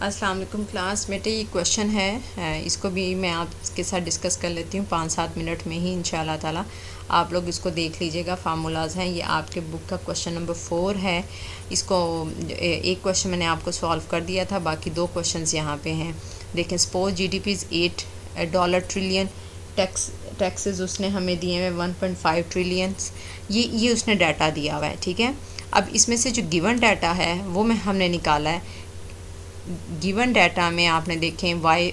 अस्सलाम वालेकुम क्लास। बेटे ये क्वेश्चन है, इसको भी मैं आपके साथ डिस्कस कर लेती हूँ 5-7 मिनट में ही इंशाल्लाह ताला। आप लोग इसको देख लीजिएगा, फार्मूलाज हैं ये आपके बुक का। क्वेश्चन नंबर 4 है। इसको एक क्वेश्चन मैंने आपको सॉल्व कर दिया था, बाकी 2 क्वेश्चंस यहाँ पे हैं। देखें, suppose GDP is $8 trillion, taxes उसने हमें दिए हैं 1.5 ट्रिलियंस। ये उसने डाटा दिया हुआ है, ठीक है। अब इसमें से जो गिवन डाटा है वो हमने निकाला है। गिवन डाटा में आपने देखें वाई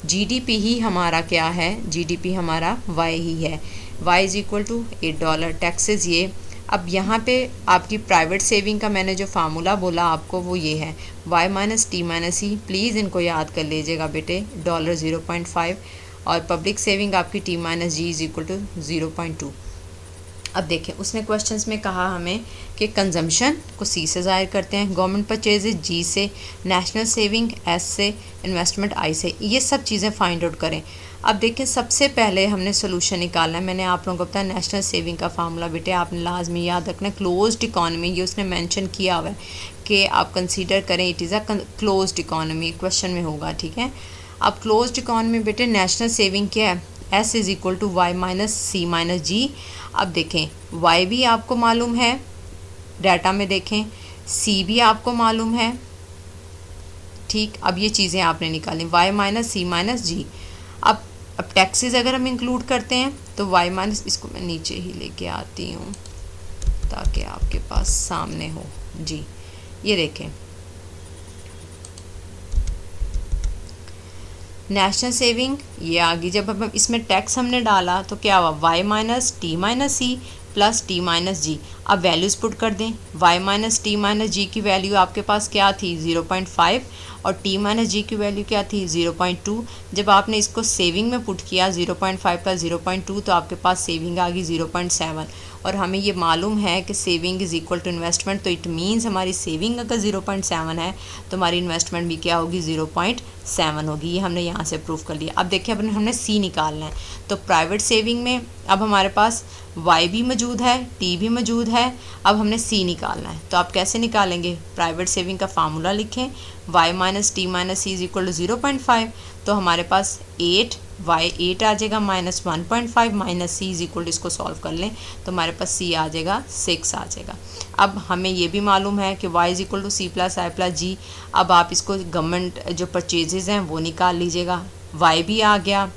जीडीपी ही हमारा क्या है, जीडीपी हमारा वाई ही है। Y is equal to $8, taxes ये। अब यहाँ पे आपकी प्राइवेट सेविंग का मैंने जो फार्मूला बोला आपको वो ये है, Y minus T minus E. Please इनको याद कर लीजिएगा बेटे, $0.5। और पब्लिक सेविंग आपकी T minus G is equal to 0.2। अब देखें, उसने क्वेश्चंस में कहा हमें कि कंजम्पशन को सी से ज़ाहिर करते हैं, गवर्नमेंट परचेजेज जी से, नेशनल सेविंग एस से, इन्वेस्टमेंट आई से। ये सब चीज़ें फाइंड आउट करें। अब देखें, सबसे पहले हमने सोल्यूशन निकालना है। मैंने आप लोगों को बताया नेशनल सेविंग का फार्मूला बेटे आपने लाजमी याद रखना है। क्लोज्ड इकॉनमी ये उसने मेंशन किया हुआ है कि आप कंसीडर करें it is a closed economy, question में होगा, ठीक है। अब क्लोज्ड इकॉनमी बेटे नेशनल सेविंग क्या है, S is equal to Y minus C minus G. अब देखें, y भी आपको मालूम है, डाटा में देखें c भी आपको मालूम है, ठीक। अब ये चीज़ें आपने निकाली, y minus C minus G. अब टैक्सेस अगर हम इंक्लूड करते हैं तो y माइनस, इसको मैं नीचे ही लेके आती हूँ ताकि आपके पास सामने हो जी। ये देखें, नेशनल सेविंग ये आ गई। जब हम इसमें टैक्स हमने डाला तो क्या हुआ, Y minus T minus C plus T minus G. अब वैल्यूज़ पुट कर दें, Y minus T minus G की वैल्यू आपके पास क्या थी 0.5 और टी माइनस जी की वैल्यू क्या थी 0.2। जब आपने इसको सेविंग में पुट किया 0.5 प्लस 0.2 तो आपके पास सेविंग आ गई 0.7। और हमें ये मालूम है कि saving is equal to investment, तो इट मीन्स हमारी सेविंग अगर 0.7 है तो हमारी इन्वेस्टमेंट भी क्या होगी 0.7 होगी। ये हमने यहाँ से प्रूव कर लिया। अब देखिए, अब हमने सी निकालना है। तो प्राइवेट सेविंग में अब हमारे पास वाई भी मौजूद है, टी भी मौजूद है। अब हमने सी निकालना है, तो आप कैसे निकालेंगे, प्राइवेट सेविंग का फार्मूला लिखें, Y minus T minus C is equal to 0.5। तो हमारे पास 8 आ जाएगा minus 1.5 minus C is equal to, इसको सॉल्व कर लें तो हमारे पास सी आ जाएगा 6 आ जाएगा। अब हमें ये भी मालूम है कि y is equal to C plus I plus G. अब आप इसको गवर्नमेंट जो परचेजेज हैं वो निकाल लीजिएगा। y भी आ गया,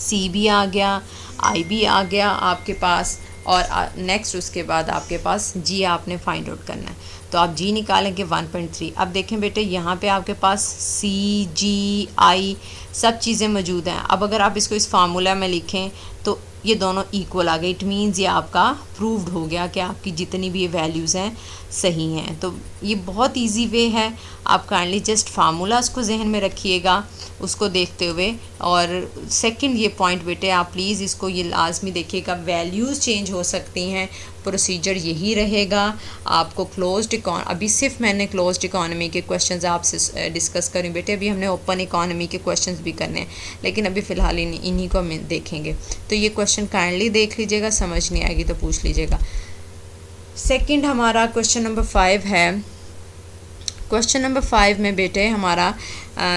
c भी आ गया, i भी आ गया आपके पास, और नेक्स्ट उसके बाद आपके पास g आपने फाइंड आउट करना है। तो आप g निकालेंगे 1.3। अब देखें बेटे, यहाँ पे आपके पास c g i सब चीज़ें मौजूद हैं। अब अगर आप इसको इस फार्मूला में लिखें तो ये दोनों इक्वल आ गए। इट मीन्स ये आपका प्रूव्ड हो गया कि आपकी जितनी भी ये वैल्यूज़ हैं सही हैं। तो ये बहुत इजी वे है, आप काइंडली जस्ट फार्मूलाज को जहन में रखिएगा उसको देखते हुए। और सेकंड ये पॉइंट बेटे आप प्लीज़ इसको ये लाजमी देखिएगा, वैल्यूज़ चेंज हो सकती हैं, प्रोसीजर यही रहेगा। आपको क्लोज्ड अभी सिर्फ मैंने क्लोज्ड इकॉनमी के क्वेश्चंस आपसे डिस्कस करें बेटे, अभी हमने ओपन इकॉनमी के क्वेश्चंस भी करने हैं, लेकिन अभी फ़िलहाल इन्हीं को हम देखेंगे। तो ये क्वेश्चन काइंडली देख लीजिएगा, समझ नहीं आएगी तो पूछ लीजिएगा। सेकंड हमारा क्वेश्चन नंबर 5 है। क्वेश्चन नंबर 5 में बेटे हमारा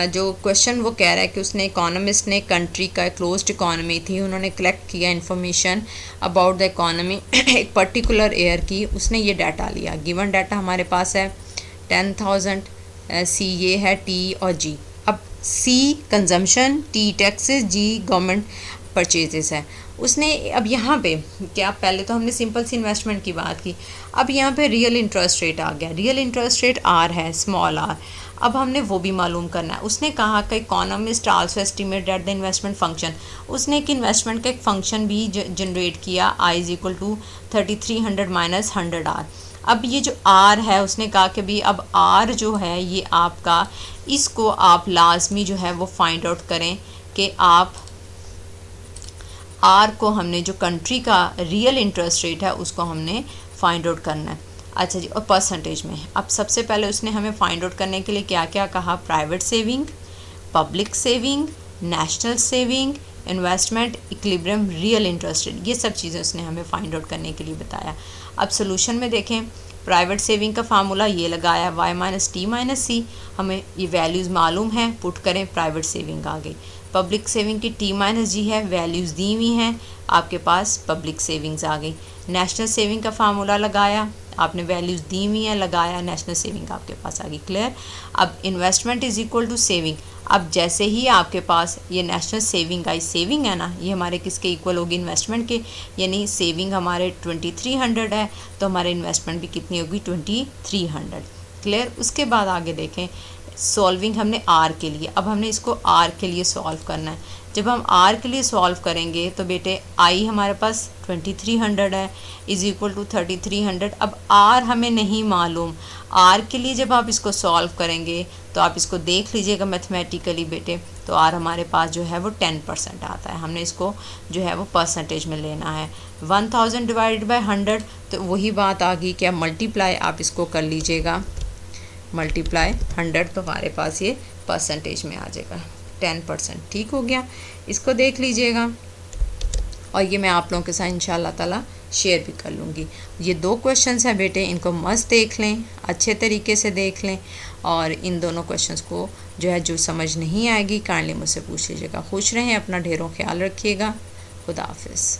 जो क्वेश्चन वो कह रहा है कि उसने इकोनॉमिस्ट ने कंट्री का क्लोज्ड इकॉनमी थी, उन्होंने कलेक्ट किया इन्फॉर्मेशन अबाउट द इकॉनमी एक पर्टिकुलर ईयर की, उसने ये डाटा लिया। गिवन डाटा हमारे पास है 10,000, सी ये है टी और जी। अब सी कंजम्पशन, टी टैक्सेस, जी गवर्नमेंट परचेजेस है। उसने अब यहाँ पे क्या, पहले तो हमने सिंपल सी इन्वेस्टमेंट की बात की, अब यहाँ पे रियल इंटरेस्ट रेट आ गया। रियल इंटरेस्ट रेट आर है, स्मॉल आर। अब हमने वो भी मालूम करना है। उसने कहा कि economist also estimate that the investment function, उसने एक इन्वेस्टमेंट का एक फंक्शन भी जनरेट किया, I is equal to 3300 minus 100 R. अब ये जो आर है उसने कहा कि भी अब आर जो है ये आपका, इसको आप लाजमी जो है वो फाइंड आउट करें कि आप आर को हमने जो कंट्री का रियल इंटरेस्ट रेट है उसको हमने फाइंड आउट करना है। अच्छा जी, और परसेंटेज में अब सबसे पहले उसने हमें फाइंड आउट करने के लिए क्या क्या कहा, private saving, public saving, national saving, investment, equilibrium, real interest rate, ये सब चीज़ें उसने हमें फाइंड आउट करने के लिए बताया। अब सोल्यूशन में देखें, प्राइवेट सेविंग का फार्मूला ये लगाया y माइनस टी माइनस सी, हमें ये वैल्यूज़ मालूम है, पुट करें प्राइवेट सेविंग आ गई। पब्लिक सेविंग की टी माइनस जी है, वैल्यूज़ दी हुई हैं, आपके पास पब्लिक सेविंग्स आ गई। नेशनल सेविंग का फार्मूला लगाया, आपने वैल्यूज़ दी हुई हैं, लगाया, नेशनल सेविंग आपके पास आ गई। क्लियर। अब investment is equal to saving. अब जैसे ही आपके पास ये नेशनल सेविंग आई, सेविंग है ना, ये हमारे किसके इक्वल होगी, इन्वेस्टमेंट के, यानी सेविंग हमारे 2300 है तो हमारे इन्वेस्टमेंट भी कितनी होगी, 2300। क्लियर। उसके बाद आगे देखें, सॉल्विंग हमने आर के लिए, अब हमने इसको आर के लिए सॉल्व करना है। जब हम आर के लिए सॉल्व करेंगे तो बेटे आई हमारे पास 2300 है, इज़ इक्वल टू 3300। अब आर हमें नहीं मालूम, आर के लिए जब आप इसको सॉल्व करेंगे तो आप इसको देख लीजिएगा मैथमेटिकली बेटे, तो आर हमारे पास जो है वो 10% आता है। हमने इसको जो है वो परसेंटेज में लेना है। 1000 डिवाइडेड बाय 100, तो वही बात आ गई, क्या मल्टीप्लाई आप इसको कर लीजिएगा, मल्टीप्लाई 100, तो हमारे पास ये परसेंटेज में आ जाएगा 10%। ठीक हो गया, इसको देख लीजिएगा और ये मैं आप लोगों के साथ इंशाल्लाह ताला शेयर भी कर लूँगी। ये 2 क्वेश्चंस हैं बेटे, इनको मस्त देख लें, अच्छे तरीके से देख लें, और इन दोनों क्वेश्चंस को जो है जो समझ नहीं आएगी काइंडली मुझसे पूछ लीजिएगा। खुश रहें, अपना ढेरों ख्याल रखिएगा। खुदा हाफिज़।